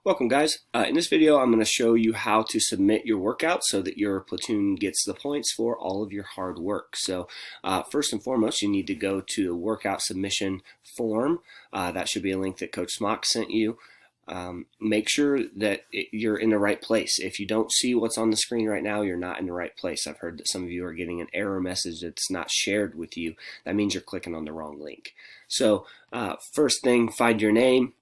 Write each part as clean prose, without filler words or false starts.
Welcome guys. In this video I'm going to show you how to submit your workout so that your platoon gets the points for all of your hard work. So first and foremost you need to go to the workout submission form. That should be a link that Coach Smock sent you. Make sure that you're in the right place. If you don't see what's on the screen right now, you're not in the right place. I've heard that some of you are getting an error message that's not shared with you. That means you're clicking on the wrong link. So first thing, find your name.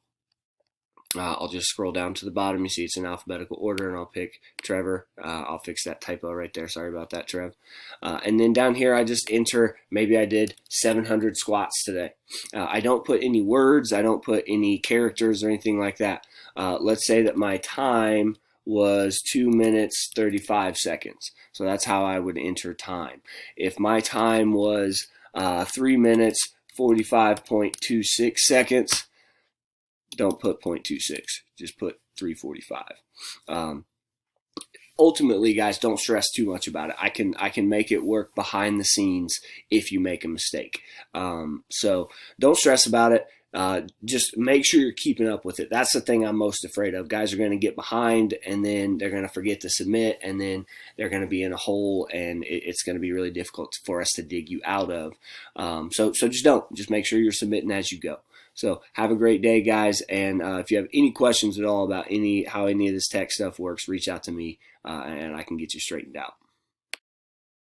I'll just scroll down to the bottom. You see it's in alphabetical order, and I'll pick Trevor. I'll fix that typo right there. Sorry about that, Trev. And then down here, I just enter, maybe I did 700 squats today. I don't put any words. I don't put any characters or anything like that. Let's say that my time was 2 minutes 35 seconds. So that's how I would enter time. If my time was 3 minutes 45.26 seconds, don't put 0.26, just put 345. Ultimately, guys, don't stress too much about it. I can make it work behind the scenes if you make a mistake. So don't stress about it. Just make sure you're keeping up with it. That's the thing I'm most afraid of. Guys are going to get behind, and then they're going to forget to submit, and then they're going to be in a hole, and it's going to be really difficult for us to dig you out of. So just make sure you're submitting as you go. So have a great day, guys, and if you have any questions at all about how any of this tech stuff works, reach out to me, and I can get you straightened out.